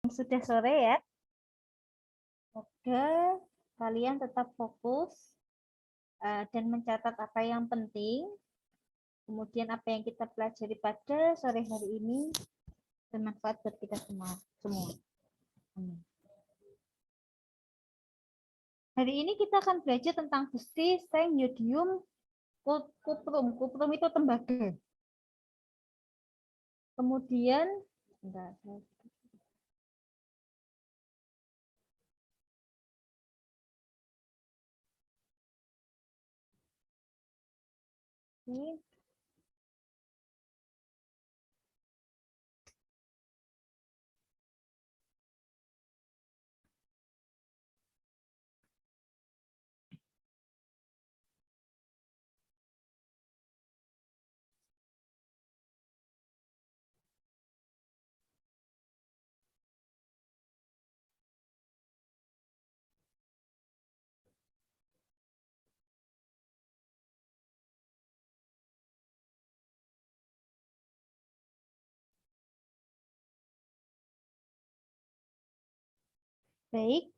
Sudah sore ya. Oke, kalian tetap fokus dan mencatat apa yang penting. Kemudian apa yang kita pelajari pada sore hari ini bermanfaat buat kita semua. Hari ini kita akan belajar tentang besi, seng, yodium, kuprum. Kuprum itu tembaga. Kemudian, enggak, ini baik,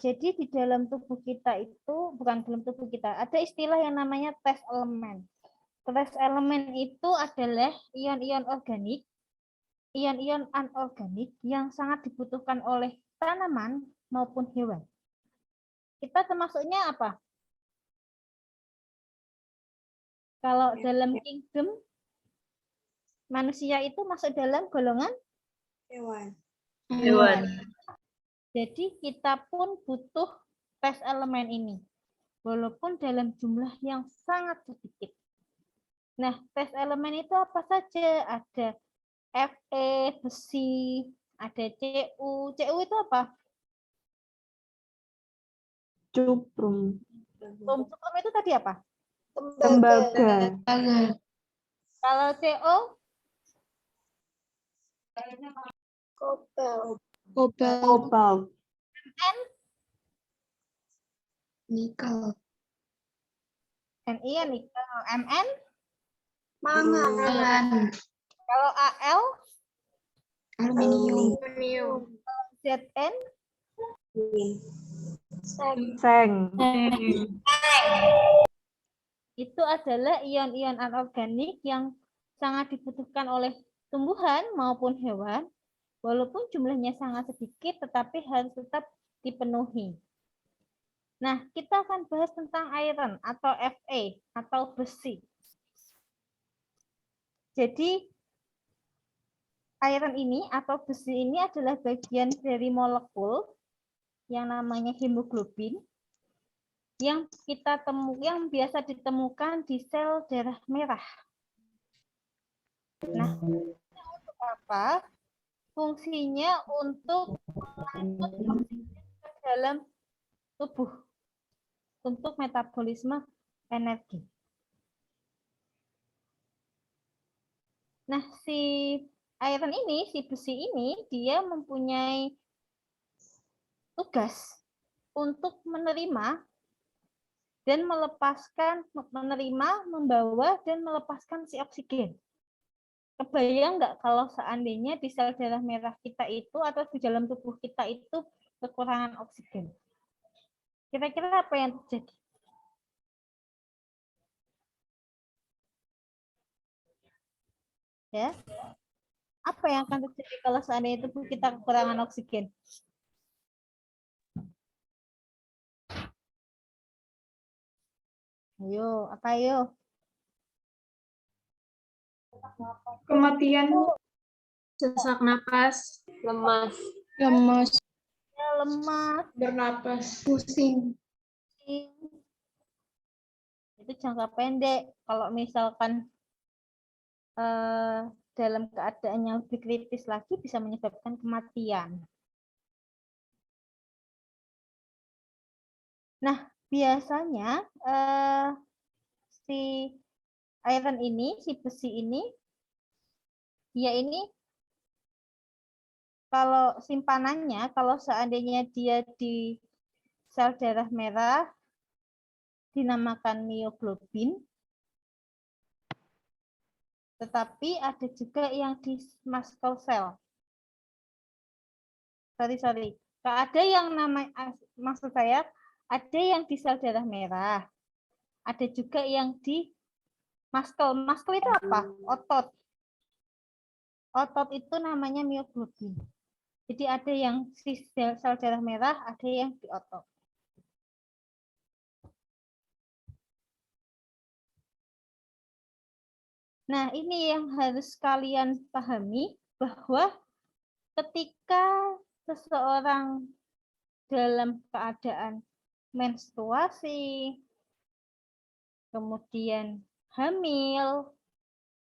jadi di dalam tubuh kita itu, bukan dalam tubuh kita, ada istilah yang namanya trace elemen. Trace elemen itu adalah ion-ion organik, ion-ion anorganik yang sangat dibutuhkan oleh tanaman maupun hewan. Kita termasuknya apa? Kalau dalam kingdom, manusia itu masuk dalam golongan Hewan. Jadi kita pun butuh trace elemen ini, walaupun dalam jumlah yang sangat sedikit. Nah, trace elemen itu apa saja? Ada Fe, besi, ada Cu. Cu itu apa? Cuprum. Cuprum itu tadi apa? Tembaga. Kalau Co? Kopel. Kopal. N? Nikel. Ni ya nikel. Mn? Mangan. Kalau Al? Aluminium. Zn? Seng. Itu adalah ion-ion anorganik yang sangat dibutuhkan oleh tumbuhan maupun hewan, walaupun jumlahnya sangat sedikit, tetapi harus tetap dipenuhi. Nah, kita akan bahas tentang iron atau Fe atau besi. Jadi, iron ini atau besi ini adalah bagian dari molekul yang namanya hemoglobin yang yang biasa ditemukan di sel darah merah. Nah, untuk apa? Fungsinya untuk mengangkut oksigen ke dalam tubuh untuk metabolisme energi. Nah, si iron ini, si besi ini, dia mempunyai tugas untuk menerima dan melepaskan, membawa dan melepaskan si oksigen. Kebayang nggak kalau seandainya di sel darah merah kita itu atau di dalam tubuh kita itu kekurangan oksigen? Kira-kira apa yang terjadi? Ya, apa yang akan terjadi kalau seandainya tubuh kita kekurangan oksigen? Ayo, apa ayo? Kematian. Sesak napas. Lemas. Ya, lemas, Bernapas. Pusing. itu jangka pendek. Kalau misalkan dalam keadaan yang lebih kritis lagi bisa menyebabkan kematian. Nah, biasanya si iron ini, si besi ini, dia ini kalau simpanannya, kalau seandainya dia di sel darah merah, dinamakan mioglobin, tetapi ada juga yang di mast cell. sorry. Ada yang maksud saya, ada yang di sel darah merah, ada juga yang di muscle. Muscle itu apa? Otot. Otot itu namanya mioglobin. Jadi ada yang di sel darah merah, ada yang di otot. Nah, ini yang harus kalian pahami, bahwa ketika seseorang dalam keadaan menstruasi, kemudian hamil,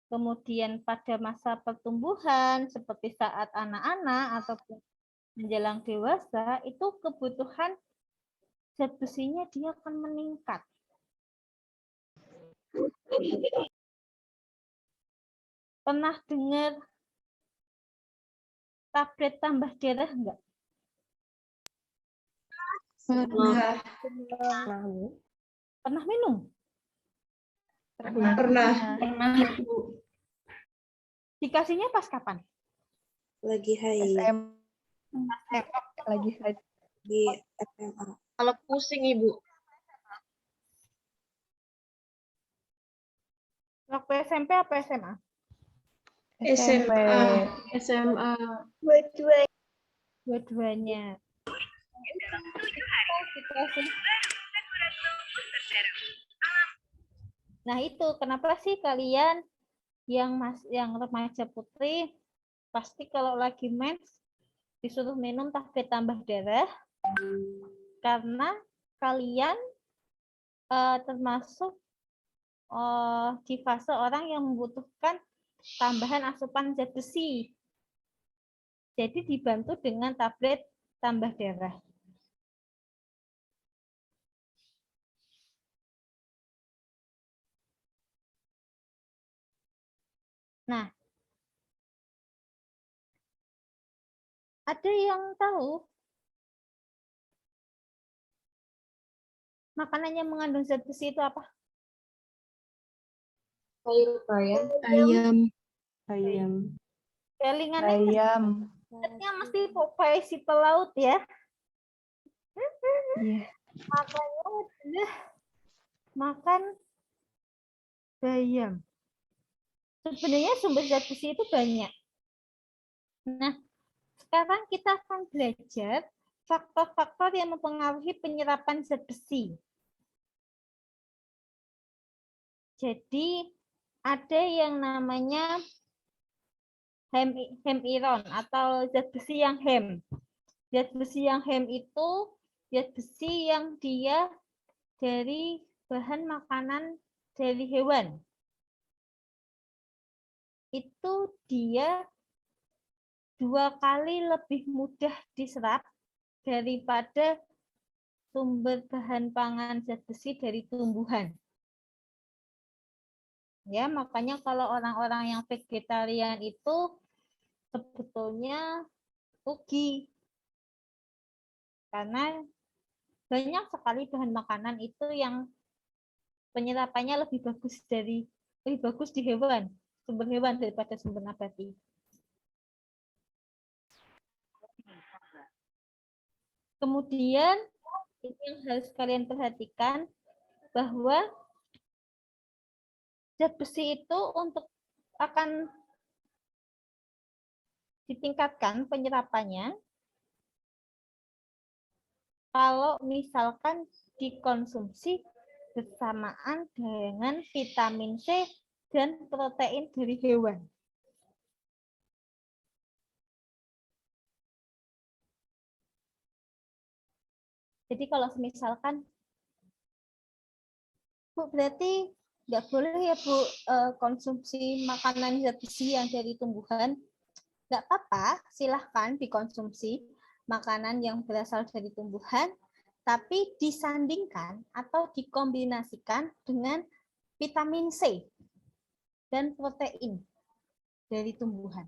kemudian pada masa pertumbuhan seperti saat anak-anak ataupun menjelang dewasa, itu kebutuhan zat besinya dia akan meningkat. Pernah dengar tablet tambah darah enggak? Pernah minum? Pernah. Dikasihnya pas kapan? Lagi haid Lagi di SMA. kalau pusing Ibu. Waktu SMP apa SMA? SMA. SMA. Dua-duanya. Nah, itu kenapa sih kalian yang remaja putri pasti kalau lagi mens disuruh minum tablet tambah darah, karena kalian termasuk di fase orang yang membutuhkan tambahan asupan zat besi. Jadi dibantu dengan tablet tambah darah. Nah, ada yang tahu makanan yang mengandung zat besi itu apa? Sayur bayam. Ayam. Kelingannya Bayam. mesti Popeye si pelaut ya. Iya. Makanya udah makan bayam. Sebenarnya sumber zat besi itu banyak. Nah, sekarang kita akan belajar faktor-faktor yang mempengaruhi penyerapan zat besi. Jadi, ada yang namanya hemiron atau zat besi yang hem. Zat besi yang hem itu zat besi yang dia dari bahan makanan dari hewan. Itu dia 2 kali lebih mudah diserap daripada sumber bahan pangan zat besi dari tumbuhan. Ya, makanya kalau orang-orang yang vegetarian itu sebetulnya rugi. Karena banyak sekali bahan makanan itu yang penyerapannya lebih bagus di hewan, sumber hewan daripada sumber nabati. Kemudian ini yang harus kalian perhatikan, bahwa zat besi itu untuk akan ditingkatkan penyerapannya kalau misalkan dikonsumsi bersamaan dengan vitamin C dan protein dari hewan. Jadi kalau misalkan, Bu, berarti nggak boleh ya Bu konsumsi makanan zat besi yang dari tumbuhan. Nggak apa-apa, silahkan dikonsumsi makanan yang berasal dari tumbuhan, tapi disandingkan atau dikombinasikan dengan vitamin C dan protein dari tumbuhan.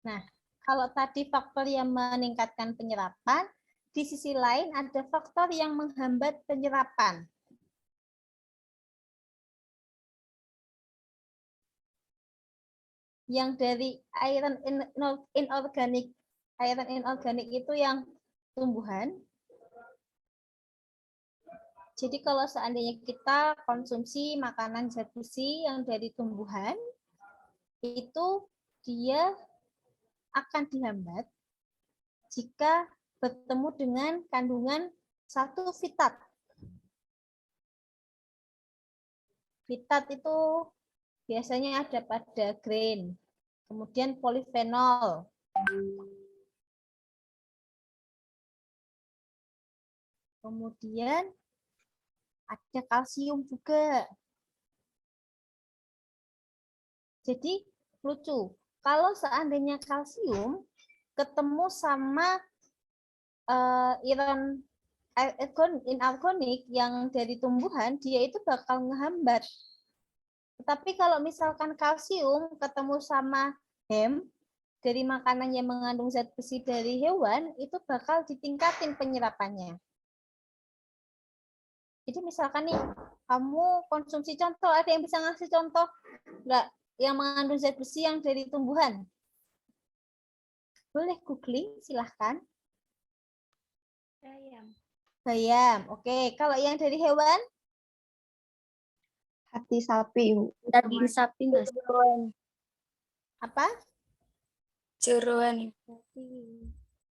Nah, kalau tadi faktor yang meningkatkan penyerapan, di sisi lain ada faktor yang menghambat penyerapan. Yang dari inorganik itu yang tumbuhan. Jadi kalau seandainya kita konsumsi makanan zat besi yang dari tumbuhan, itu dia akan dihambat jika bertemu dengan kandungan satu fitat. Fitat itu biasanya ada pada grain, kemudian polifenol. Kemudian ada kalsium juga. Jadi lucu, kalau seandainya kalsium ketemu sama ion inorganik yang dari tumbuhan, dia itu bakal ngehambat. Tetapi kalau misalkan kalsium ketemu sama HEM dari makanan yang mengandung zat besi dari hewan, itu bakal ditingkatin penyerapannya. Jadi misalkan nih, kamu konsumsi contoh, ada yang bisa ngasih contoh nggak yang mengandung zat besi yang dari tumbuhan? Boleh googling, silahkan. Bayam, oke. Kalau yang dari hewan? Hati sapi, Bu. Daging sapi nggak sih? Apa? Jeroan.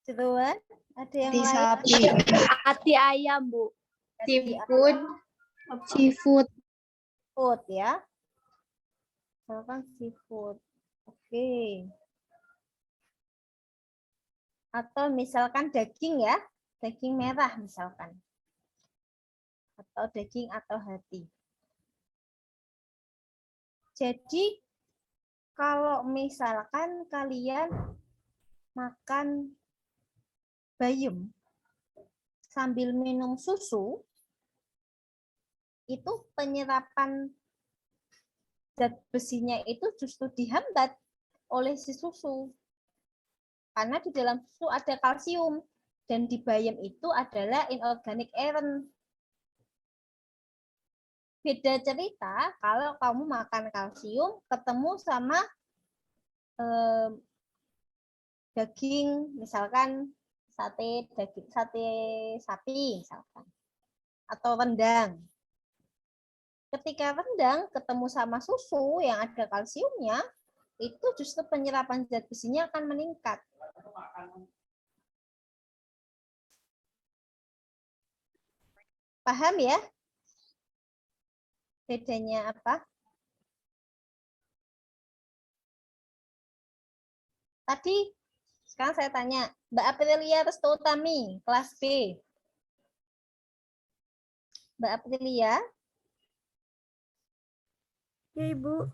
Jeroan? Ada yang Hati lain? sapi. Hati ayam, Bu. Seafood. Seafood. Seafood ya. Misalkan seafood. Oke. Atau misalkan daging ya. Daging merah misalkan. Atau daging atau hati. Jadi kalau misalkan kalian makan bayam sambil minum susu, itu penyerapan zat besinya itu justru dihambat oleh si susu. Karena di dalam susu ada kalsium dan di bayam itu adalah inorganic iron. Beda cerita kalau kamu makan kalsium ketemu sama daging, misalkan sate sapi misalkan, atau rendang. Ketika rendang ketemu sama susu yang ada kalsiumnya, itu justru penyerapan zat besinya akan meningkat. Paham ya? Bedanya apa? Tadi, sekarang saya tanya, Mbak Aprilia Restoutami, kelas B. Mbak Aprilia? Ya, Ibu.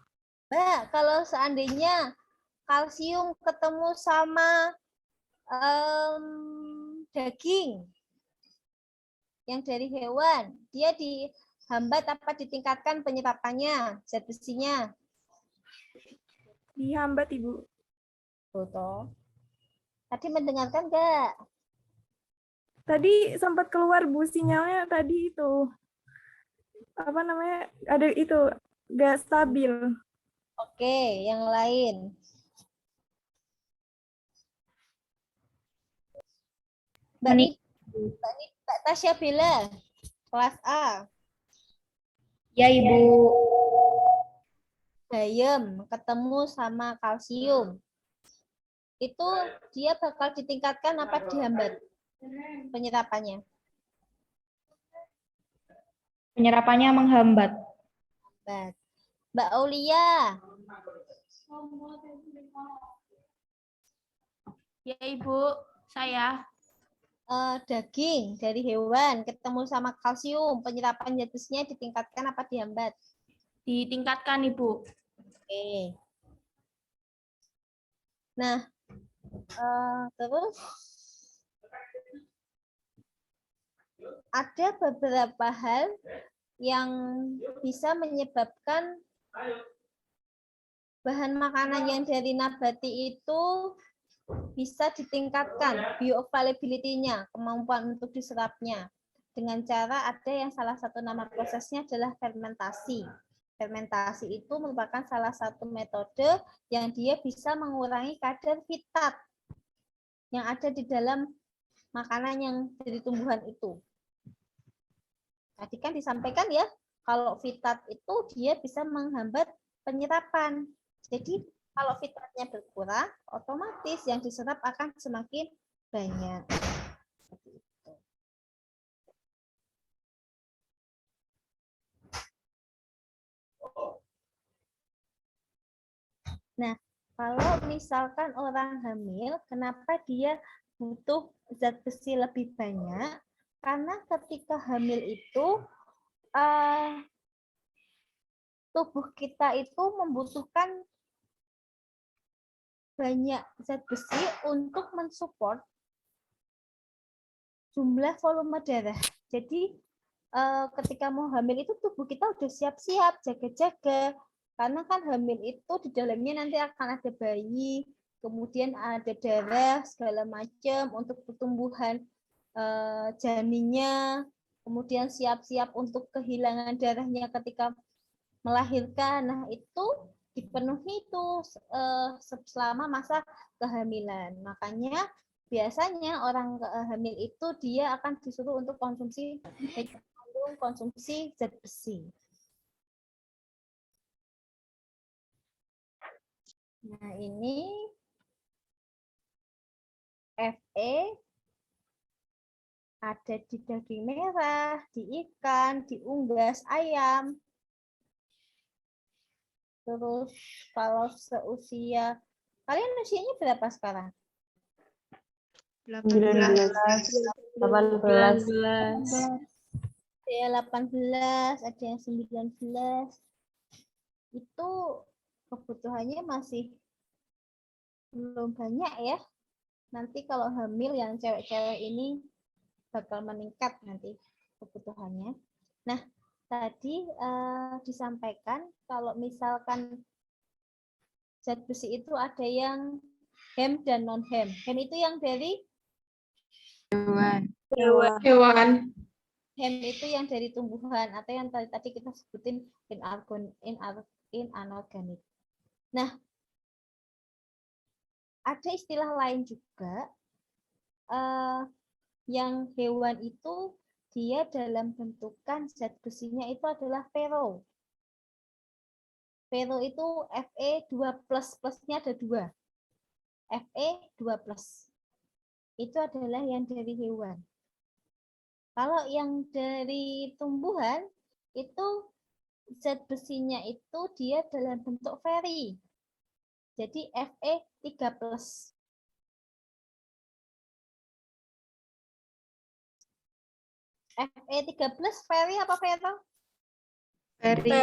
Mbak, kalau seandainya kalsium ketemu sama daging yang dari hewan, dia dihambat apa ditingkatkan penyerapannya, zat besinya? Dihambat, Ibu. Betul. Tadi mendengarkan nggak? Tadi sempat keluar, Bu, sinyalnya tadi itu. Apa namanya? Ada itu, nggak stabil. Oke, yang lain. Mbak Tasya Bella, kelas A. Ya, Ibu. Bayam ketemu sama kalsium. Itu dia bakal ditingkatkan apa dihambat penyerapannya? Penyerapannya menghambat. Mbak Aulia. Ya, Ibu. Saya. Daging dari hewan ketemu sama kalsium, penyerapan zat besinya ditingkatkan apa dihambat? Ditingkatkan, Ibu. Oke. Nah, terus ada beberapa hal yang bisa menyebabkan bahan makanan yang dari nabati itu bisa ditingkatkan bioavailability-nya, kemampuan untuk diserapnya. Dengan cara ada yang salah satu nama prosesnya adalah fermentasi. Fermentasi itu merupakan salah satu metode yang dia bisa mengurangi kadar fitat yang ada di dalam makanan yang dari tumbuhan itu. Tadi kan disampaikan ya, kalau fitat itu dia bisa menghambat penyerapan. Jadi kalau fitatnya berkurang, otomatis yang diserap akan semakin banyak. Nah, kalau misalkan orang hamil, kenapa dia butuh zat besi lebih banyak? Karena ketika hamil itu, tubuh kita itu membutuhkan banyak zat besi untuk mensupport jumlah volume darah. Jadi, ketika mau hamil itu tubuh kita udah siap-siap, jaga-jaga. Karena kan hamil itu di dalamnya nanti akan ada bayi, kemudian ada darah segala macam untuk pertumbuhan janinnya, kemudian siap-siap untuk kehilangan darahnya ketika melahirkan. Nah, itu dipenuhi itu selama masa kehamilan. Makanya biasanya orang hamil itu dia akan disuruh untuk konsumsi zat besi. Nah, ini Fe ada di daging merah, di ikan, di unggas ayam. Terus kalau seusia, kalian usianya berapa sekarang? 19. 18. Ada yang 18, ada yang 19. Itu kebutuhannya masih belum banyak ya. Nanti kalau hamil yang cewek-cewek ini bakal meningkat nanti kebutuhannya. Nah, tadi disampaikan kalau misalkan zat besi itu ada yang hem dan non hem. Hem itu yang dari Hewan. hem itu yang dari tumbuhan atau yang tadi kita sebutin inorganik. Nah, ada istilah lain juga yang hewan itu dia dalam bentukan zat besinya itu adalah fero. Fero itu Fe2+, plusnya ada 2. Fe2+. Itu adalah yang dari hewan. Kalau yang dari tumbuhan, itu zat besinya itu dia dalam bentuk feri. Jadi Fe3+. Fe3+, feri apa fero? Feri. 2+?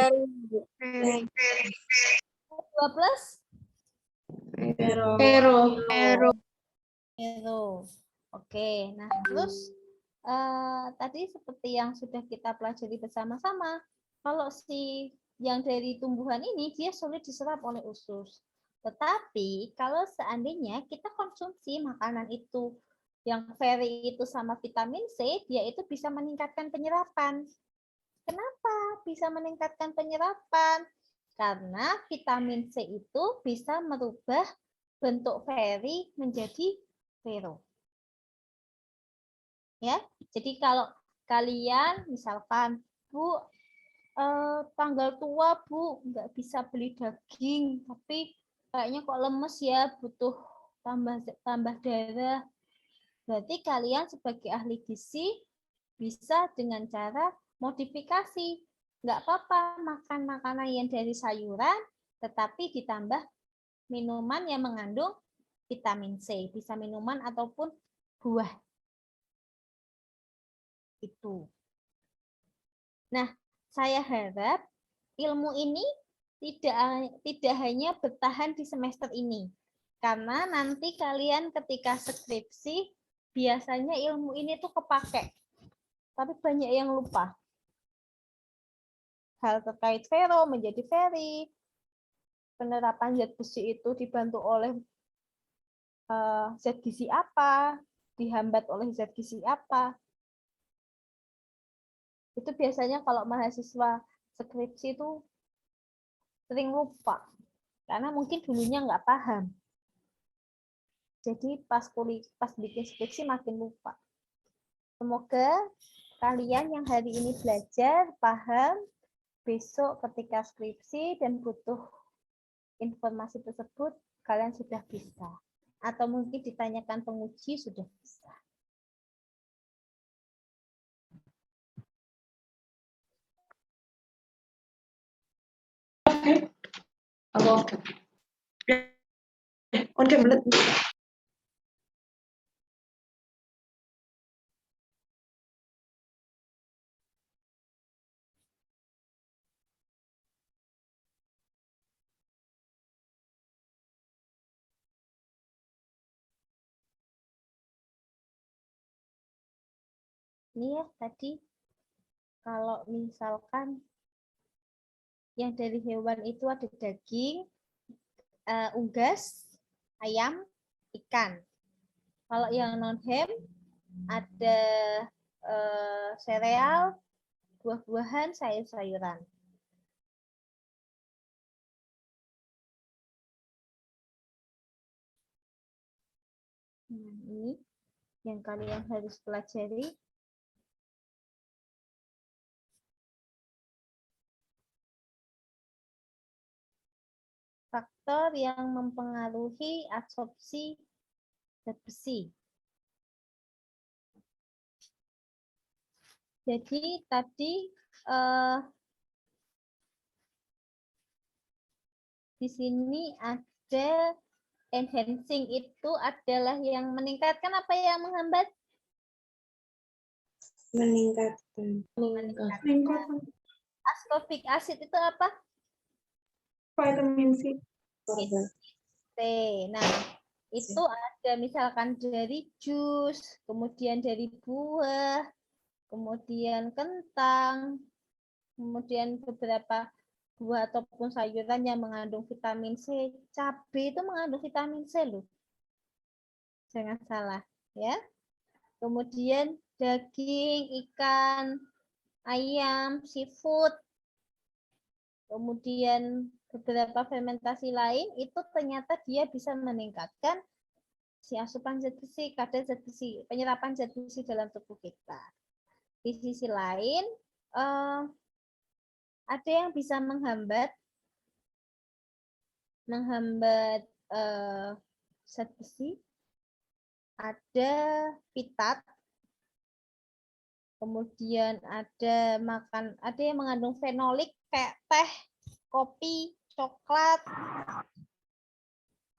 Fero. Oke, nah terus tadi seperti yang sudah kita pelajari bersama-sama, kalau si yang dari tumbuhan ini dia sulit diserap oleh usus. Tetapi kalau seandainya kita konsumsi makanan itu yang feri itu sama vitamin C, dia itu bisa meningkatkan penyerapan. Kenapa bisa meningkatkan penyerapan? Karena vitamin C itu bisa merubah bentuk feri menjadi fero. Ya, jadi kalau kalian misalkan, Bu, tanggal tua Bu nggak bisa beli daging, tapi kayaknya kok lemes ya, butuh tambah darah. Berarti kalian sebagai ahli gizi bisa dengan cara modifikasi. Nggak apa-apa makan makanan yang dari sayuran, tetapi ditambah minuman yang mengandung vitamin C. Bisa minuman ataupun buah. Itu. Nah, saya harap ilmu ini tidak hanya bertahan di semester ini. Karena nanti kalian ketika skripsi, biasanya ilmu ini tuh kepake. Tapi banyak yang lupa. Hal terkait fero menjadi feri, penerapan zat besi itu dibantu oleh zat gizi apa, dihambat oleh zat gizi apa. Itu biasanya kalau mahasiswa skripsi itu sering lupa. Karena mungkin dulunya nggak paham. Jadi pas bikin skripsi makin lupa. Semoga kalian yang hari ini belajar, paham, besok ketika skripsi dan butuh informasi tersebut, kalian sudah bisa. Atau mungkin ditanyakan penguji sudah bisa. Oke. Udah belet. Ini ya tadi, kalau misalkan yang dari hewan itu ada daging, unggas, ayam, ikan. Kalau yang non-hem ada sereal, buah-buahan, sayur-sayuran. Nah, ini yang kalian harus pelajari. Faktor yang mempengaruhi absorpsi zat besi. Jadi tadi di sini ada enhancing, itu adalah yang meningkatkan apa yang menghambat? Meningkatkan. Ascorbic acid itu apa? Vitamin C. C. Nah, itu ada misalkan dari jus, kemudian dari buah, kemudian kentang, kemudian beberapa buah ataupun sayuran yang mengandung vitamin C. Cabai itu mengandung vitamin C loh. Jangan salah, ya. Kemudian daging, ikan, ayam, seafood, kemudian beberapa fermentasi lain itu ternyata dia bisa meningkatkan si asupan zat besi, kadar zat besi, penyerapan zat besi dalam tubuh kita. Di sisi lain, ada yang bisa menghambat zat besi. Ada pitat, kemudian ada yang mengandung fenolik kayak teh, kopi, coklat,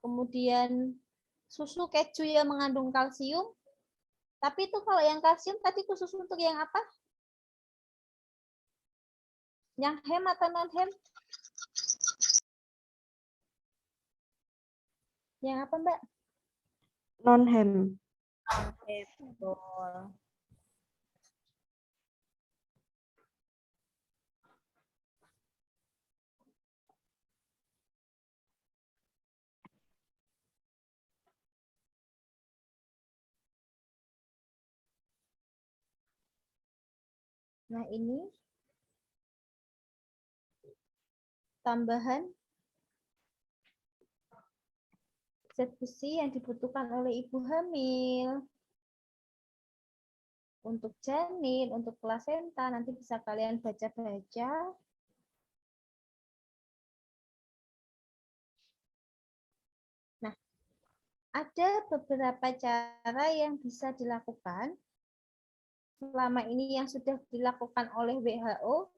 kemudian susu, keju yang mengandung kalsium. Tapi itu kalau yang kalsium tadi khusus untuk yang apa? Yang hem atau non-hem? Yang apa, Mbak? Non-hem. Oke, betul. Nah, ini tambahan zat besi yang dibutuhkan oleh ibu hamil. Untuk janin, untuk plasenta, nanti bisa kalian baca-baca. Nah, ada beberapa cara yang bisa dilakukan selama ini yang sudah dilakukan oleh WHO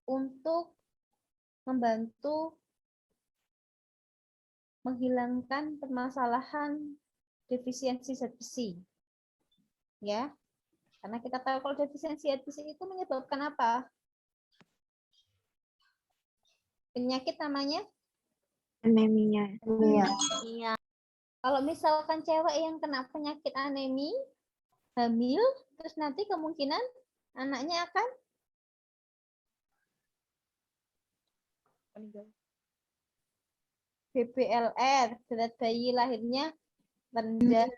untuk membantu menghilangkan permasalahan defisiensi zat besi. Ya. Karena kita tahu kalau defisiensi zat besi itu menyebabkan apa? Penyakit namanya? Anemia. Iya. Kalau misalkan cewek yang kena penyakit anemi, hamil, terus nanti kemungkinan anaknya akan BBLR, berat bayi lahirnya rendah.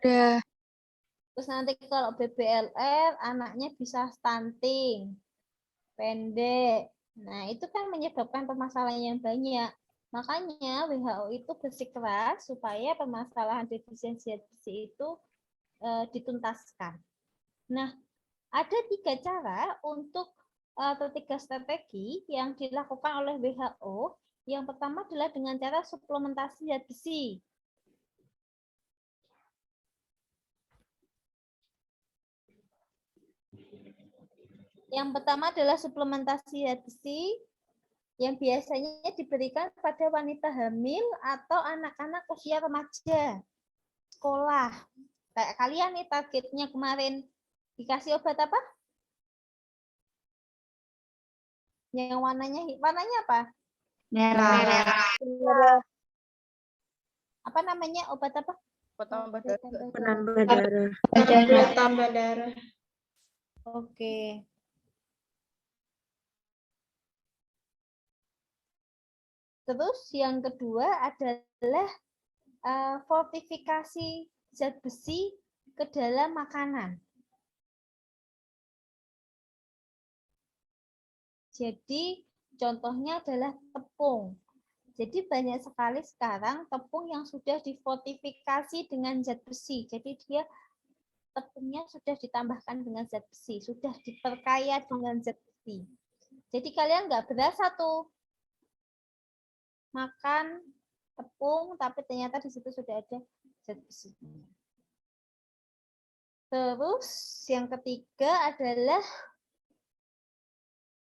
Terus nanti kalau BBLR, anaknya bisa stunting, pendek. Nah, itu kan menyebabkan permasalahan yang banyak. Makanya WHO itu bersikeras supaya permasalahan defisiensi zat besi itu dituntaskan. Nah, ada 3 cara untuk atau 3 strategi yang dilakukan oleh WHO. Yang pertama adalah dengan cara suplementasi zat besi. Yang pertama adalah suplementasi zat besi yang biasanya diberikan pada wanita hamil atau anak-anak usia remaja, sekolah. Kayak kalian nih targetnya kemarin dikasih obat apa? Yang warnanya apa? Merah. Apa namanya obat apa? Penambah darah. Tambah darah. Oke. Terus yang kedua adalah fortifikasi zat besi ke dalam makanan. Jadi contohnya adalah tepung. Jadi banyak sekali sekarang tepung yang sudah difortifikasi dengan zat besi. Jadi dia tepungnya sudah ditambahkan dengan zat besi, sudah diperkaya dengan zat besi. Jadi kalian nggak berasa tuh makan tepung, tapi ternyata di situ sudah ada zat besi. Terus yang ketiga adalah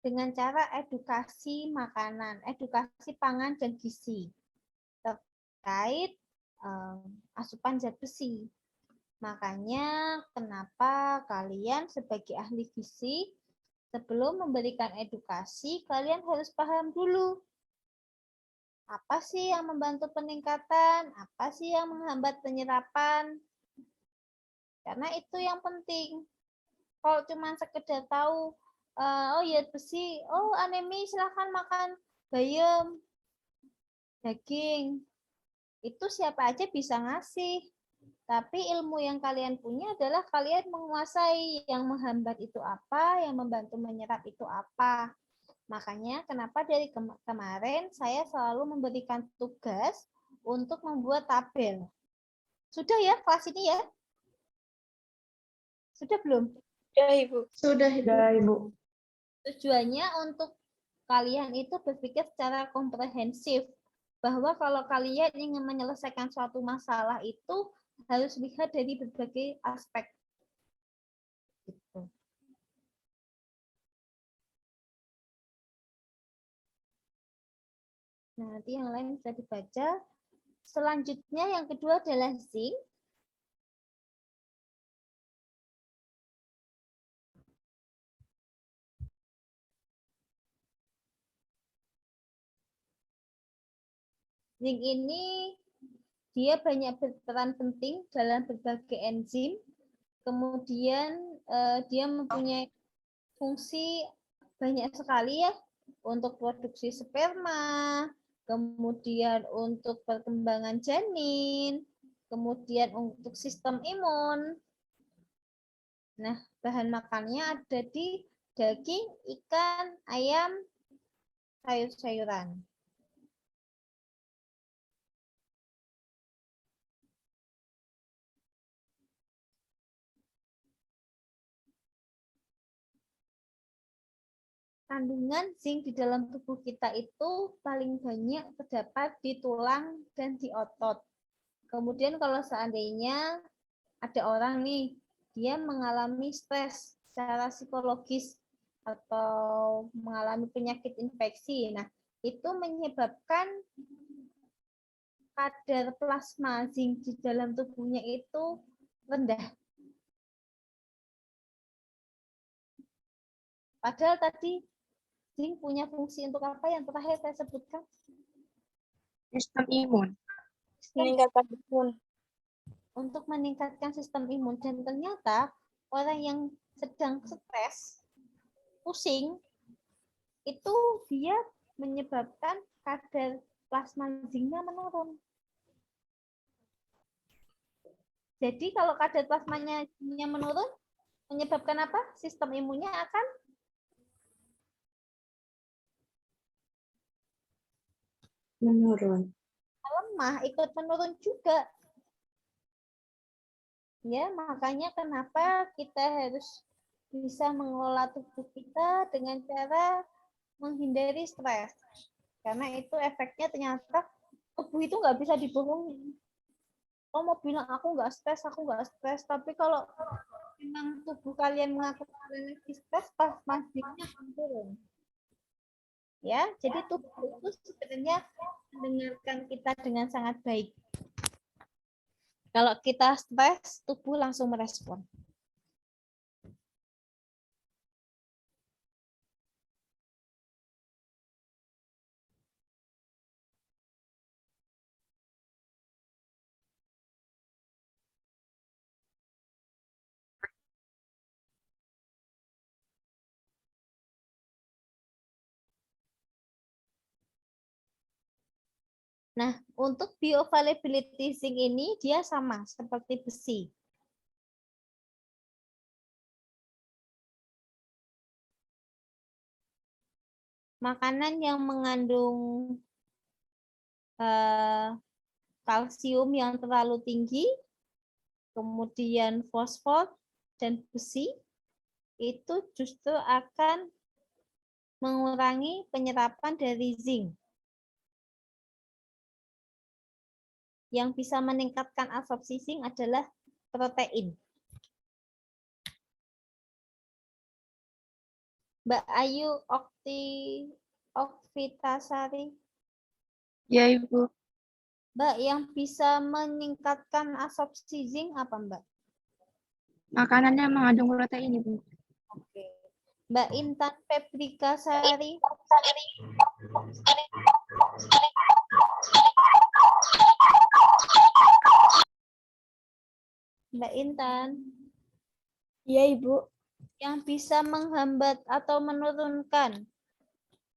dengan cara edukasi makanan, edukasi pangan dan gizi terkait asupan zat besi. Makanya kenapa kalian sebagai ahli gizi sebelum memberikan edukasi, kalian harus paham dulu apa sih yang membantu peningkatan, apa sih yang menghambat penyerapan. Karena itu yang penting. Kalau cuma sekedar tahu, oh ya besi, oh anemi silahkan makan bayam, daging. Itu siapa aja bisa ngasih. Tapi ilmu yang kalian punya adalah kalian menguasai yang menghambat itu apa, yang membantu menyerap itu apa. Makanya kenapa dari kemarin saya selalu memberikan tugas untuk membuat tabel. Sudah ya kelas ini ya? Sudah belum? Sudah, Ibu. Sudah, Ibu. Tujuannya untuk kalian itu berpikir secara komprehensif. Bahwa kalau kalian ingin menyelesaikan suatu masalah itu harus lihat dari berbagai aspek. Gitu. Nah, nanti yang lain bisa dibaca. Selanjutnya yang kedua adalah zinc. Zinc ini dia banyak berperan penting dalam berbagai enzim. Kemudian dia mempunyai fungsi banyak sekali ya untuk produksi sperma, kemudian untuk perkembangan janin, kemudian untuk sistem imun. Nah, bahan makannya ada di daging, ikan, ayam, sayur-sayuran. Kandungan zinc di dalam tubuh kita itu paling banyak terdapat di tulang dan di otot. Kemudian kalau seandainya ada orang nih, dia mengalami stres secara psikologis atau mengalami penyakit infeksi. Nah, itu menyebabkan kadar plasma zinc di dalam tubuhnya itu rendah. Padahal tadi zinc punya fungsi untuk apa yang terakhir saya sebutkan? Sistem imun. Meningkatkan imun. Untuk meningkatkan sistem imun. Dan ternyata orang yang sedang stres, pusing, itu dia menyebabkan kadar plasma zincnya menurun. Jadi kalau kadar plasmanya menurun, menyebabkan apa? Sistem imunnya akan Menurun. lemah, ikut menurun juga. Ya, makanya kenapa kita harus bisa mengelola tubuh kita dengan cara menghindari stres. Karena itu efeknya ternyata tubuh itu nggak bisa dibohongin. Oh, mau bilang aku nggak stres. Tapi kalau memang tubuh kalian mengaku kalian lagi stres, pas pastinya akan turun. Ya, jadi tubuh itu sebenarnya mendengarkan kita dengan sangat baik. Kalau kita stres, tubuh langsung merespon. Nah, untuk bioavailability zinc ini dia sama seperti besi. Makanan yang mengandung kalsium yang terlalu tinggi, kemudian fosfor dan besi, itu justru akan mengurangi penyerapan dari zinc. Yang bisa meningkatkan absorpsi zinc adalah protein. Mbak Ayu Okvitasari. Ya, Ibu. Mbak, yang bisa meningkatkan absorpsi zinc apa, Mbak? Makanannya mengandung protein, Ibu. Oke. Mbak Intan Febrika Sari. Mbak Intan. Iya, Ibu. Yang bisa menghambat atau menurunkan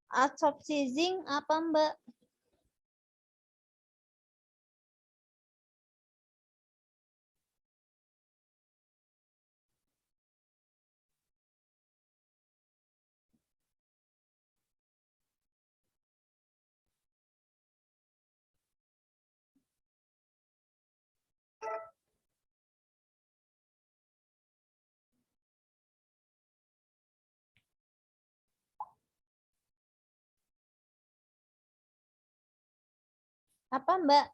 absorpsi zinc apa, Mbak? Apa, Mbak?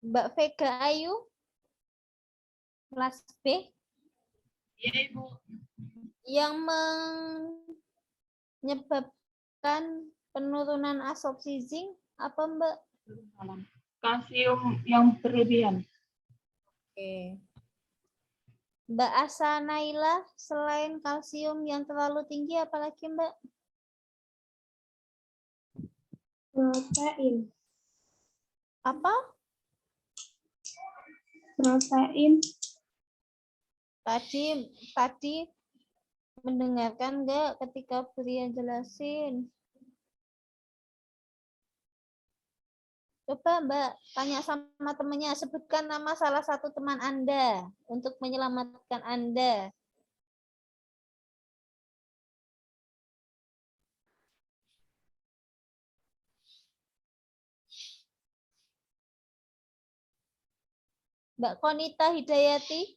Mbak Vega Ayu? Kelas B? Iya, Ibu. Yang menyebabkan penurunan absorpsi zinc apa, Mbak? Kalsium yang berlebihan. Oke. Mbak Asa Naila, selain kalsium yang terlalu tinggi, apalagi, Mbak? Protein. Apa? Protein. Tadi mendengarkan nggak ketika Brian jelasin? Coba Mbak tanya sama temannya, sebutkan nama salah satu teman Anda untuk menyelamatkan Anda. Mbak Konita Hidayati.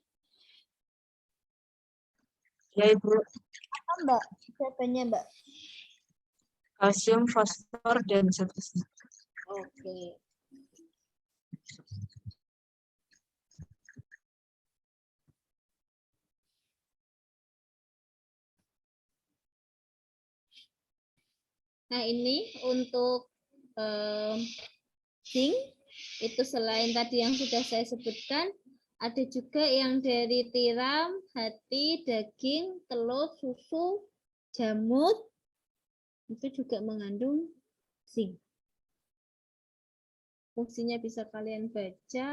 Ya, Ibu. Apa, Mbak? Jawabannya, Mbak. Kalsium, fosfor, dan seterusnya. Oke. Nah, ini untuk zinc, itu selain tadi yang sudah saya sebutkan, ada juga yang dari tiram, hati, daging, telur, susu, jamur, itu juga mengandung zinc. Fungsinya bisa kalian baca.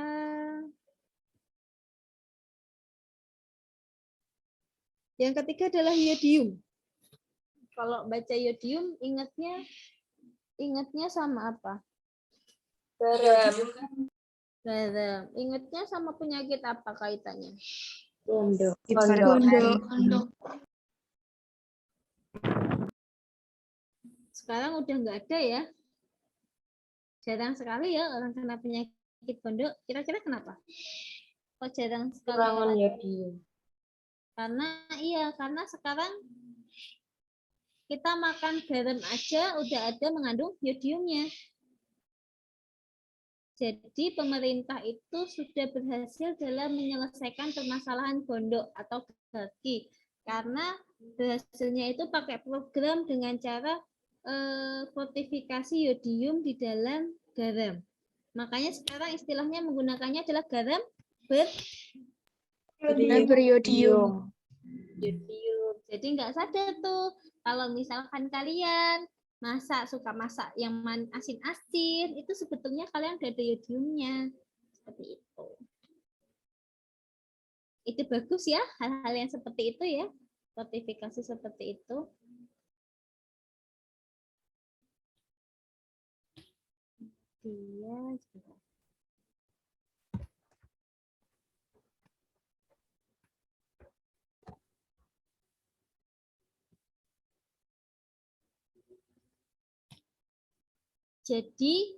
Yang ketiga adalah iodium. Kalau baca iodium, ingatnya sama apa? Garam. Garam. Ingatnya sama penyakit apa kaitannya? Bondo. Bondo. sekarang udah nggak ada ya. Jarang sekali ya orang kena penyakit pondok. Kira-kira kenapa? Kok jarang sekali? Kekurangan yodium. Karena sekarang kita makan garam aja udah ada mengandung yodiumnya. Jadi pemerintah itu sudah berhasil dalam menyelesaikan permasalahan pondok atau gaki. Karena hasilnya itu pakai program dengan cara fortifikasi yodium di dalam garam. Makanya sekarang istilahnya menggunakannya adalah garam Beriodium. yodium. Jadi nggak sadar tuh kalau misalkan kalian suka masak yang asin-asin, itu sebetulnya kalian udah ada yodiumnya. Seperti itu. Itu bagus ya, hal-hal yang seperti itu ya. Fortifikasi seperti itu. Iya, sebentar. Jadi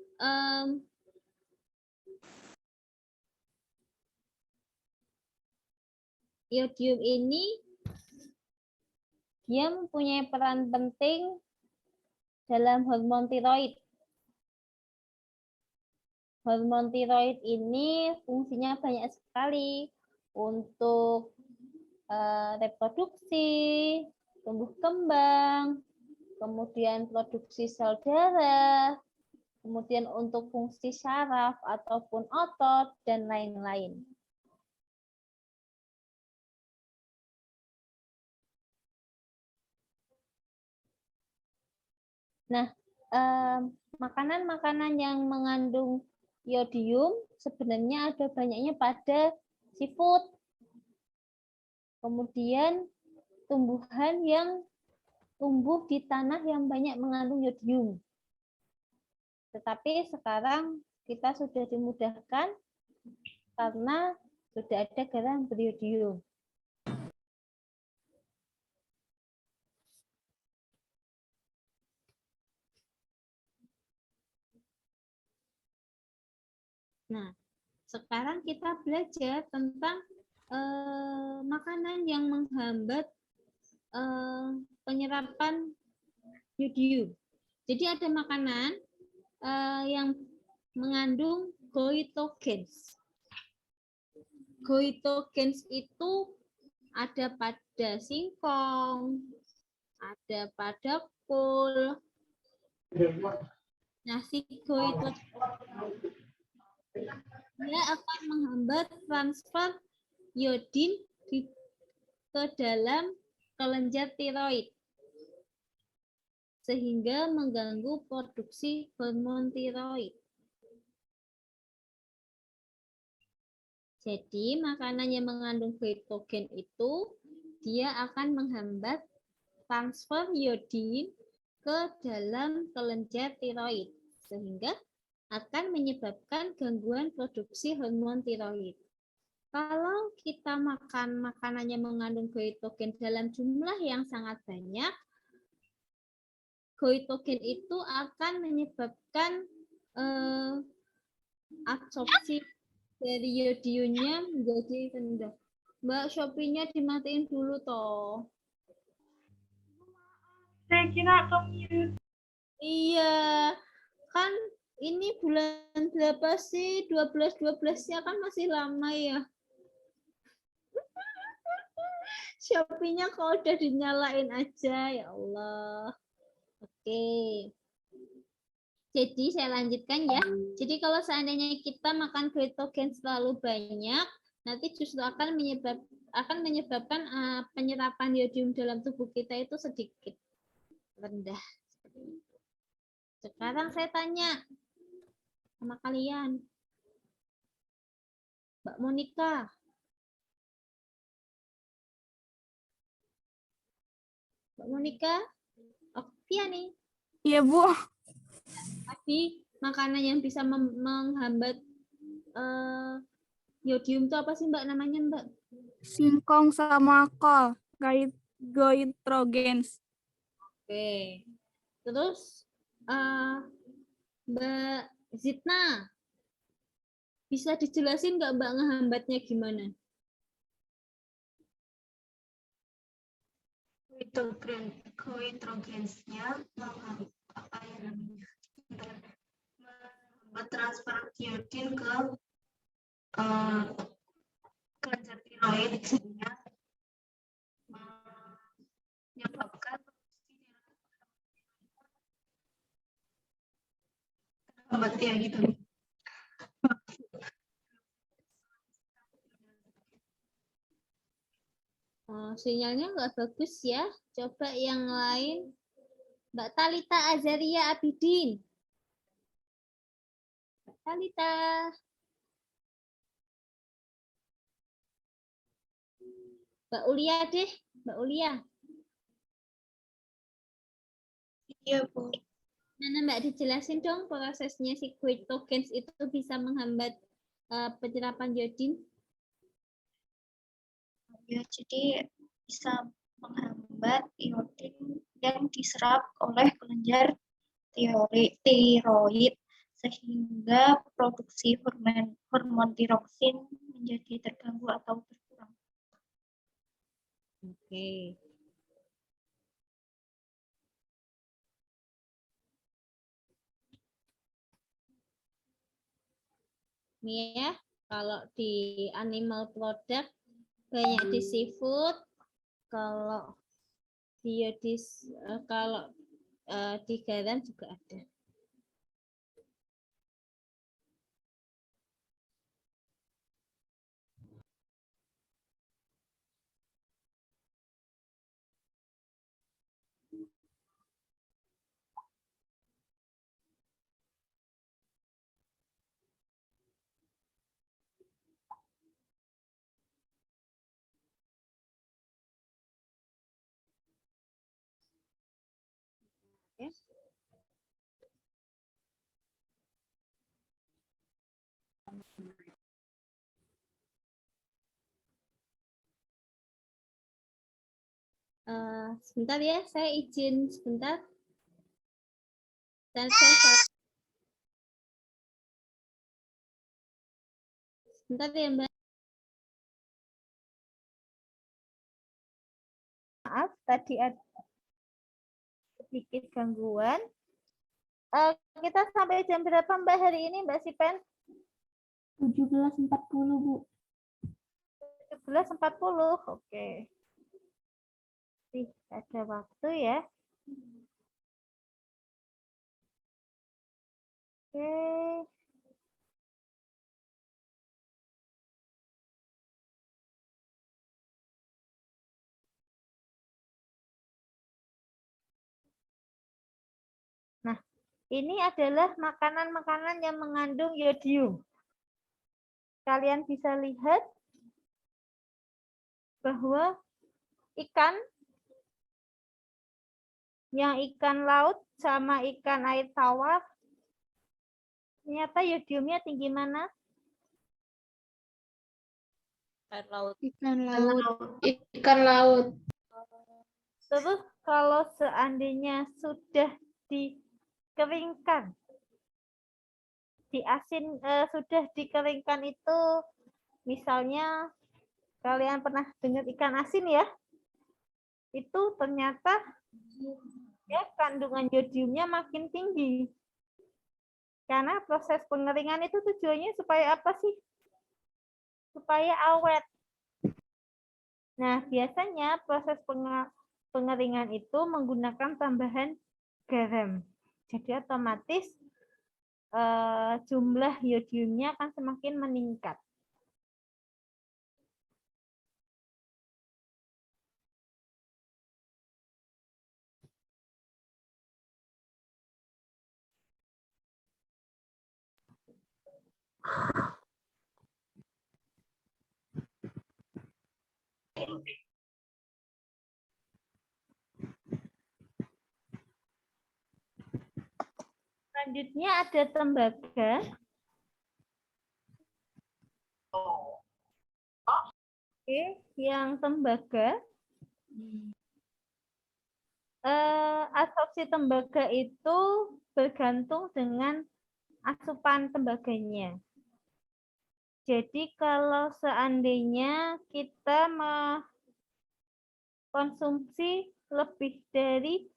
yodium ini dia mempunyai peran penting dalam hormon tiroid. Hormon tiroid ini fungsinya banyak sekali untuk reproduksi, tumbuh kembang, kemudian produksi sel darah, kemudian untuk fungsi saraf ataupun otot, dan lain-lain. Nah, makanan-makanan yang mengandung yodium sebenarnya ada banyaknya pada seafood. Kemudian tumbuhan yang tumbuh di tanah yang banyak mengandung yodium. Tetapi sekarang kita sudah dimudahkan karena sudah ada garam beriodium. Nah, sekarang kita belajar tentang makanan yang menghambat penyerapan yodium. Jadi ada makanan yang mengandung goitogens. Goitogens itu ada pada singkong, ada pada kol. Nah, si goitogens dia akan menghambat transfer iodin ke dalam kelenjar tiroid sehingga mengganggu produksi hormon tiroid. Jadi makanan yang mengandung goitogen itu dia akan menghambat transfer iodin ke dalam kelenjar tiroid sehingga akan menyebabkan gangguan produksi hormon tiroid. Kalau kita makan makanan yang mengandung goitogen dalam jumlah yang sangat banyak, goitogen itu akan menyebabkan absorpsi dari yodiumnya menjadi rendah. Mbak, Shopee-nya dimatiin dulu toh. Saya kira mute. Iya, kan ini bulan berapa sih? 12-12-nya kan masih lama ya. Shopee-nya kok udah dinyalain aja, ya Allah. Oke. Jadi saya lanjutkan ya. Jadi kalau seandainya kita makan goitogen terlalu banyak, nanti justru akan menyebabkan penyerapan yodium dalam tubuh kita itu sedikit rendah. Sekarang saya tanya sama kalian. Mbak Monica. Mbak Monica? Oke nih. Iya, Bu. Tadi makanan yang bisa menghambat yodium itu apa sih Mbak namanya Mbak? Singkong sama kol. Goitrogens. Oke. Terus Mbak Zitna, bisa dijelasin nggak Mbak ngehambatnya gimana? Kointrogensnya apa ya namanya? Membuat transfer iodin ke kelenjar tiroid sehingga menyebabkan terhambat ya gitu. Sinyalnya nggak bagus ya. Coba yang lain. Mbak Talita Azaria Abidin. Mbak Talita. Mbak Ulia deh. Mbak Ulia. Iya, Bu. Mana Mbak dijelasin dong prosesnya si goitogens itu bisa menghambat penyerapan iodin. Ya, jadi bisa menghambat iodin yang diserap oleh kelenjar tiroid sehingga produksi hormon tiroksin menjadi terganggu atau berkurang. Oke. Nih ya, kalau di animal product banyak di seafood, kalau kalau di garam juga ada. Ya. Sebentar ya, saya izin sebentar. Dan saya sebentar ya Mbak. Maaf, tadi ada sedikit gangguan. Kita sampai jam berapa Mbak hari ini Mbak Sipen? 17.40, Bu. 17.40, oke. Ada waktu ya. Oke. Nah, ini adalah makanan-makanan yang mengandung yodium. Kalian bisa lihat bahwa ikan laut sama ikan air tawar ternyata yodiumnya tinggi mana? Air laut. Ikan laut. Ikan laut. Terus kalau seandainya sudah dikeringkan, sudah dikeringkan itu, misalnya kalian pernah dengar ikan asin ya, itu ternyata ya kandungan yodiumnya makin tinggi. Karena proses pengeringan itu tujuannya supaya apa sih? Supaya awet. Nah, biasanya proses pengeringan itu menggunakan tambahan garam. Jadi otomatis jumlah yodiumnya akan semakin meningkat. Selanjutnya ada tembaga. Oke, yang tembaga Absorpsi tembaga itu bergantung dengan asupan tembaganya. Jadi kalau seandainya kita mengkonsumsi lebih dari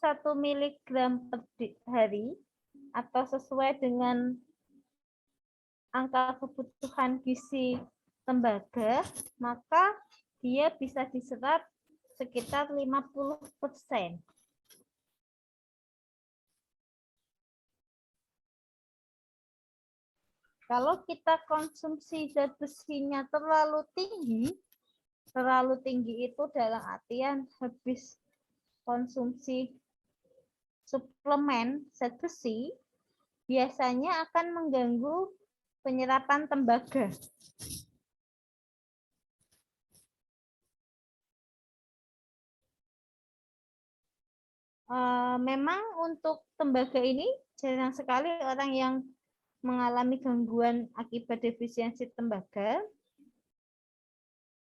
1 miligram per hari atau sesuai dengan angka kebutuhan gizi tembaga, maka dia bisa diserap sekitar 50%. Kalau kita konsumsi zat besinya terlalu tinggi itu dalam artian habis konsumsi suplemen zat besi, biasanya akan mengganggu penyerapan tembaga. Memang untuk tembaga ini jarang sekali orang yang mengalami gangguan akibat defisiensi tembaga,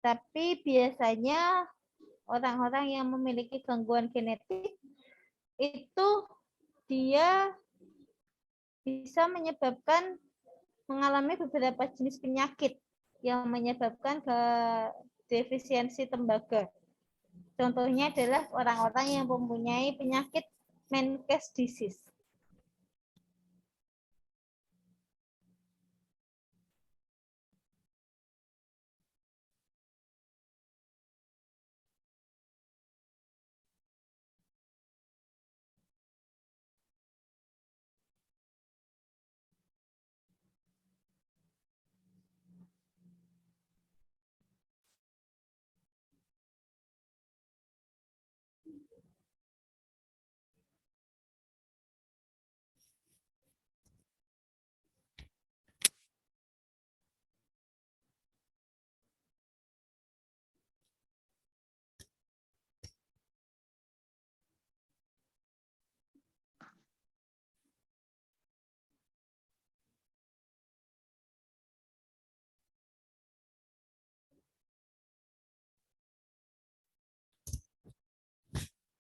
tapi biasanya orang-orang yang memiliki gangguan genetik itu dia bisa menyebabkan mengalami beberapa jenis penyakit yang menyebabkan defisiensi tembaga. Contohnya adalah orang-orang yang mempunyai penyakit Menkes disease.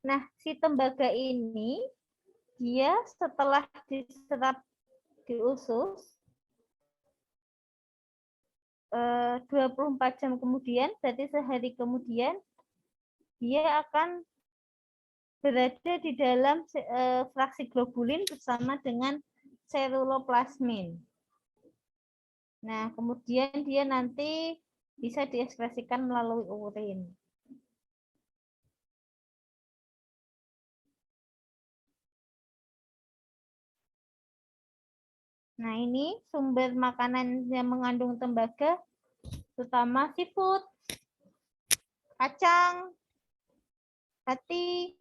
Nah, si tembaga ini dia setelah diserap di usus 24 jam kemudian, berarti sehari kemudian, dia akan berada di dalam fraksi globulin bersama dengan seruloplasmin. Nah, kemudian dia nanti bisa diekspresikan melalui urin. Nah, ini sumber makanan yang mengandung tembaga, terutama seafood, kacang, hati,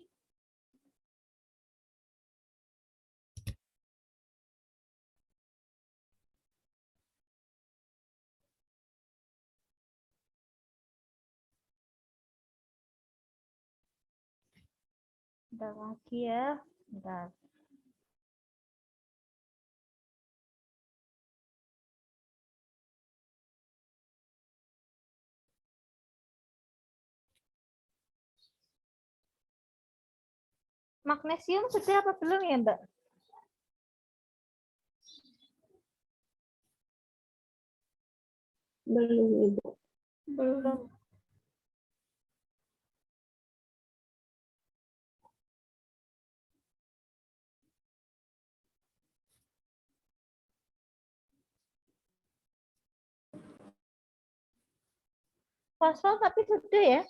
bentar lagi ya, bentar. Magnesium sudah apa belum ya, Mbak? Belum, Ibu. Belum. Fosfor tapi sudah ya.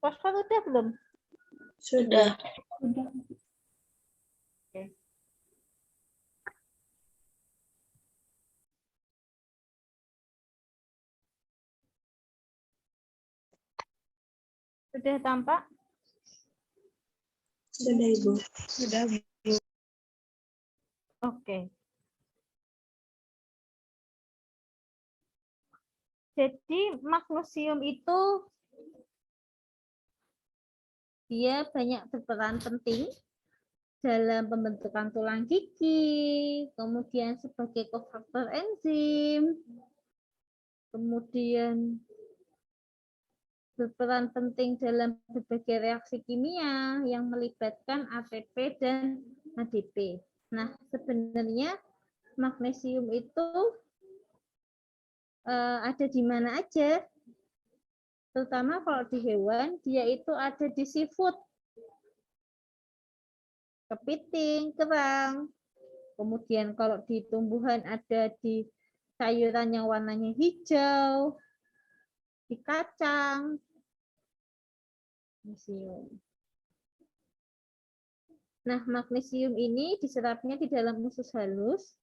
Fosfor udah belum? Sudah. Udah. Sudah tampak? Sudah, Ibu. Sudah. Oke. Jadi magnesium itu dia banyak berperan penting dalam pembentukan tulang gigi, kemudian sebagai kofaktor enzim, kemudian berperan penting dalam berbagai reaksi kimia yang melibatkan ATP dan ADP. Nah, sebenarnya magnesium itu ada di mana aja? Terutama kalau di hewan, dia itu ada di seafood, kepiting, kerang. Kemudian kalau di tumbuhan ada di sayuran yang warnanya hijau, di kacang. Magnesium. Nah, magnesium ini diserapnya di dalam usus halus.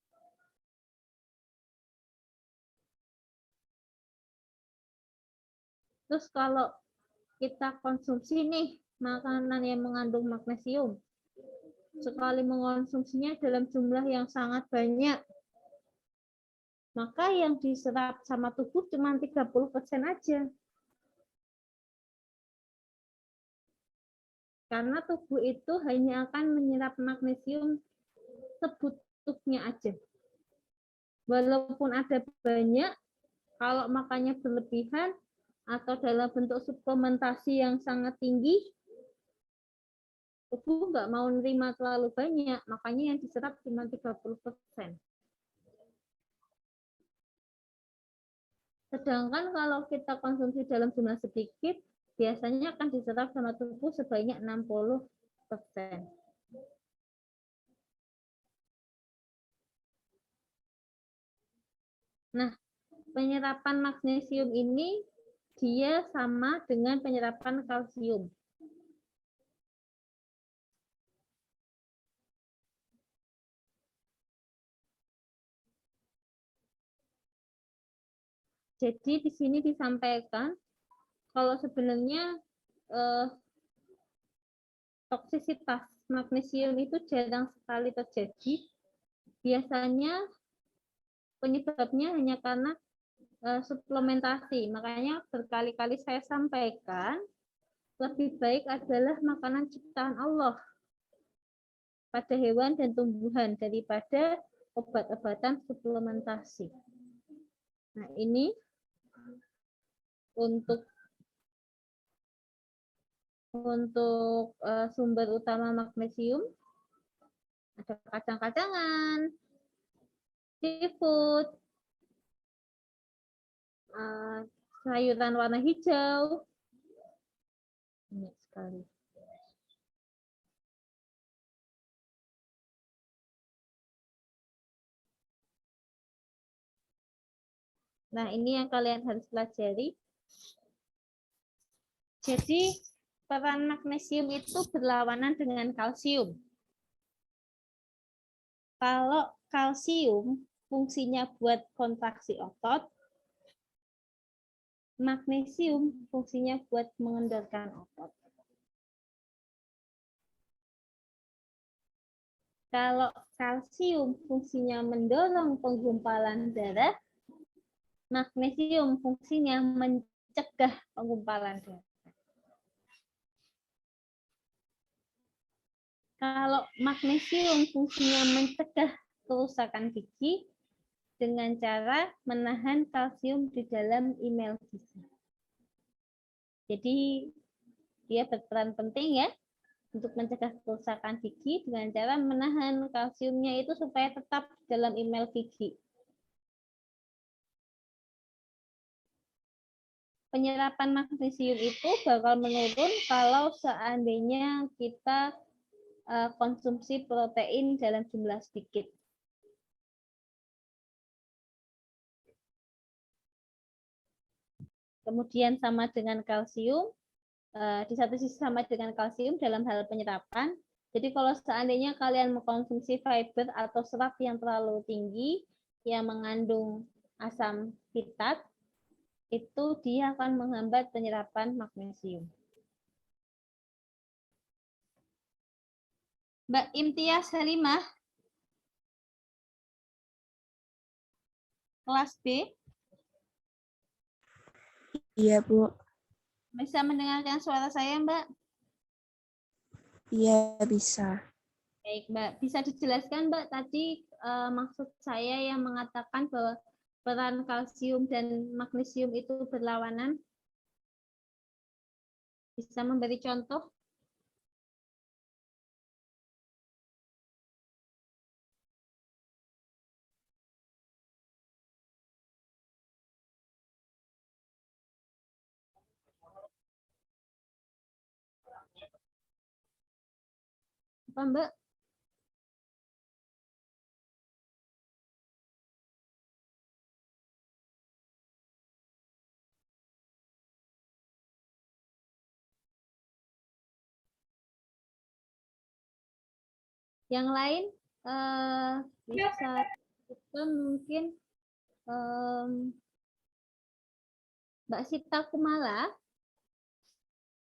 Terus kalau kita konsumsi nih makanan yang mengandung magnesium, sekali mengonsumsinya dalam jumlah yang sangat banyak, maka yang diserap sama tubuh cuma 30% aja. Karena tubuh itu hanya akan menyerap magnesium sebutuhnya aja. Walaupun ada banyak, kalau makannya berlebihan atau dalam bentuk suplementasi yang sangat tinggi, tubuh nggak mau nerima terlalu banyak, makanya yang diserap cuma 30%. Sedangkan kalau kita konsumsi dalam jumlah sedikit, biasanya akan diserap sama tubuh sebanyak 60%. Nah, penyerapan magnesium ini dia sama dengan penyerapan kalsium. Jadi di sini disampaikan kalau sebenarnya toksisitas magnesium itu jarang sekali terjadi. Biasanya penyebabnya hanya karena suplementasi. Makanya berkali-kali saya sampaikan, lebih baik adalah makanan ciptaan Allah pada hewan dan tumbuhan daripada obat-obatan suplementasi. Nah, ini untuk sumber utama magnesium ada kacang-kacangan, seafood, sayuran warna hijau, banyak sekali. Nah, ini yang kalian harus pelajari. Jadi, peran magnesium itu berlawanan dengan kalsium. Kalau kalsium fungsinya buat kontraksi otot, magnesium fungsinya buat mengendorkan otot. Kalau kalsium fungsinya mendorong penggumpalan darah, magnesium fungsinya mencegah penggumpalan darah. Kalau magnesium fungsinya mencegah kerusakan gigi dengan cara menahan kalsium di dalam email gigi. Jadi dia berperan penting ya untuk mencegah kerusakan gigi dengan cara menahan kalsiumnya itu supaya tetap dalam email gigi. Penyerapan magnesium itu bakal menurun kalau seandainya kita konsumsi protein dalam jumlah sedikit. Kemudian sama dengan kalsium, di satu sisi sama dengan kalsium dalam hal penyerapan. Jadi kalau seandainya kalian mengkonsumsi fiber atau serat yang terlalu tinggi, yang mengandung asam hitat, itu dia akan menghambat penyerapan magnesium. Mbak Imtiaz Halimah, kelas B. Iya, Bu. Bisa mendengarkan suara saya, Mbak? Iya, bisa. Baik, Mbak. Bisa dijelaskan, Mbak, tadi maksud saya yang mengatakan bahwa peran kalsium dan magnesium itu berlawanan? Bisa memberi contoh? Apa, Mbak? Yang lain bisa kita mungkin Mbak Sita Kumala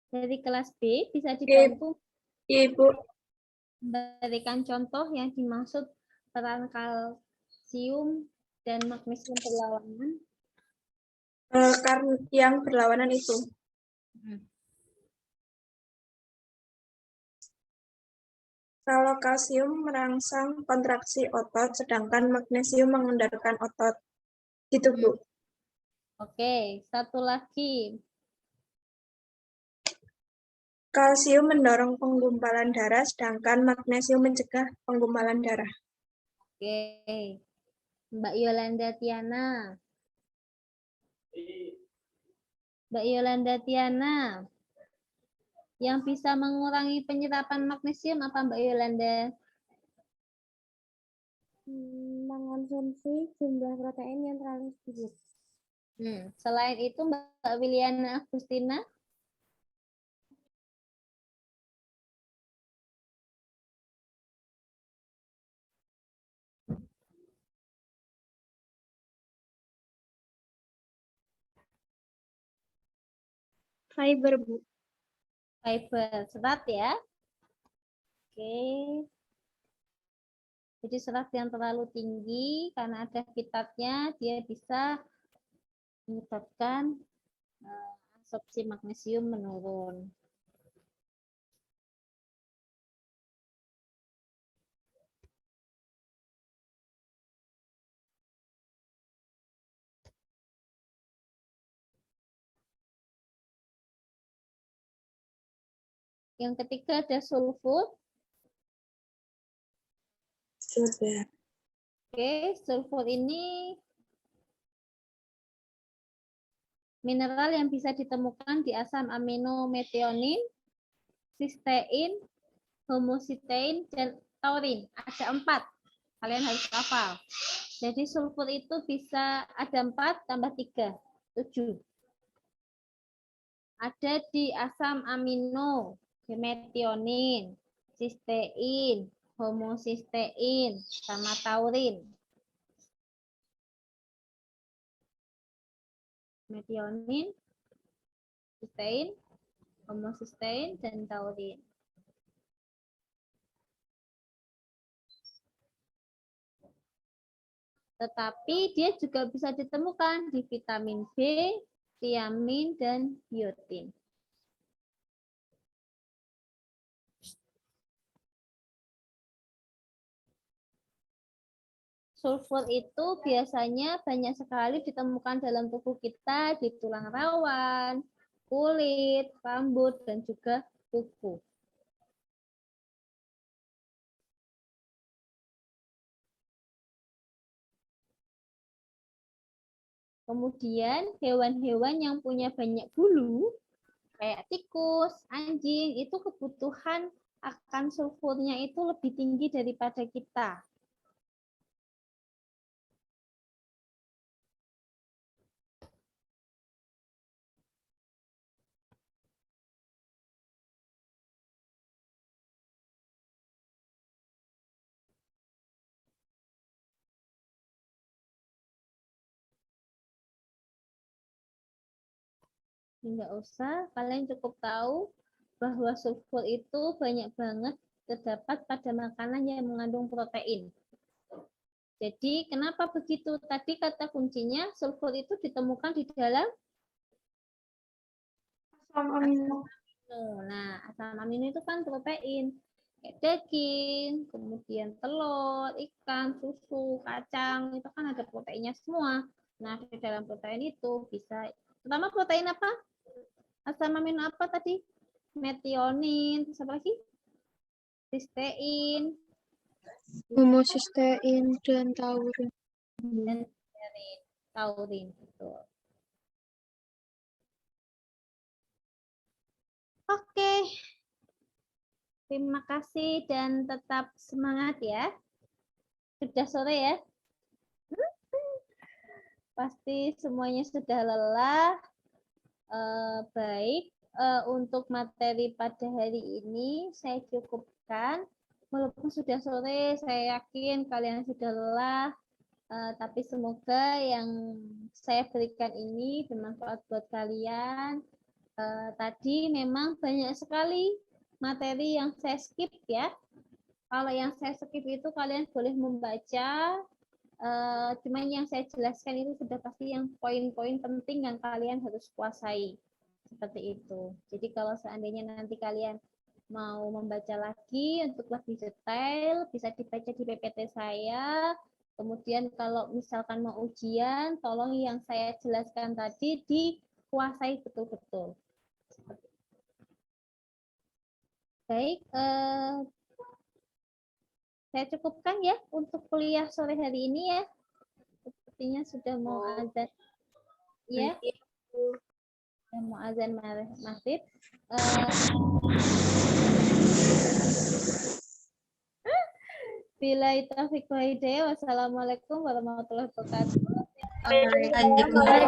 dari kelas B bisa dibantu Ibu. memberikan contoh yang dimaksud peran kalsium dan magnesium berlawanan. Karena yang berlawanan itu. Kalau kalsium merangsang kontraksi otot, sedangkan magnesium mengendalikan otot. Gitu, Bu. Oke, satu lagi. Kalsium mendorong penggumpalan darah, sedangkan magnesium mencegah penggumpalan darah. Oke, Mbak Yolanda Tiana. Mbak Yolanda Tiana. Yang bisa mengurangi penyerapan magnesium apa, Mbak Yolanda? Mengonsumsi jumlah protein yang terlalu sedikit. Selain itu, Mbak Wiliana Agustina. Fiber, Bu. Fiber, serat ya. Oke. Jadi serat yang terlalu tinggi karena ada kitatnya, dia bisa menyebabkan absorpsi magnesium menurun. Yang ketiga ada sulfur. Sudah. Oke, sulfur ini mineral yang bisa ditemukan di asam amino metionin, sistein, homosistein, dan taurin. Ada 4. Kalian harus hafal. Jadi sulfur itu bisa ada 4 tambah 3, 7. Ada di asam amino, metionin, sistein, homosistein, sama taurin. Metionin, sistein, homosistein, dan taurin. Tetapi dia juga bisa ditemukan di vitamin B, tiamin, dan biotin. Sulfur itu biasanya banyak sekali ditemukan dalam tubuh kita di tulang rawan, kulit, rambut, dan juga kuku. Kemudian hewan-hewan yang punya banyak bulu, kayak tikus, anjing, itu kebutuhan akan sulfurnya itu lebih tinggi daripada kita. Nggak usah, kalian cukup tahu bahwa sulfur itu banyak banget terdapat pada makanan yang mengandung protein. Jadi kenapa begitu? Tadi kata kuncinya sulfur itu ditemukan di dalam Asam amino. Nah, asam amino itu kan protein. kayak daging, kemudian telur, ikan, susu, kacang, itu kan ada proteinnya semua. Nah, di dalam protein itu bisa, pertama protein apa? Asam amino apa tadi? Metionin, terus apa lagi? Sistein, Homocysteine dan taurin. dan taurin. Betul. Oke. Terima kasih dan tetap semangat ya. Sudah sore ya. Pasti semuanya sudah lelah. Baik, untuk materi pada hari ini saya cukupkan. Walaupun sudah sore, saya yakin kalian sudah lelah. Tapi semoga yang saya berikan ini bermanfaat buat kalian. Tadi memang banyak sekali materi yang saya skip ya. Kalau yang saya skip itu kalian boleh membaca. Cuman yang saya jelaskan itu sudah pasti yang poin-poin penting yang kalian harus kuasai. Seperti itu. Jadi kalau seandainya nanti kalian mau membaca lagi untuk lebih detail, bisa dibaca di PPT saya. Kemudian kalau misalkan mau ujian, tolong yang saya jelaskan tadi dikuasai betul-betul. Baik, saya cukupkan ya untuk kuliah sore hari ini ya. Sepertinya sudah mau azan. Ya. Sudah mau azan maghrib. Bila itu taufiq wa hidayah. Wassalamualaikum warahmatullahi wabarakatuh.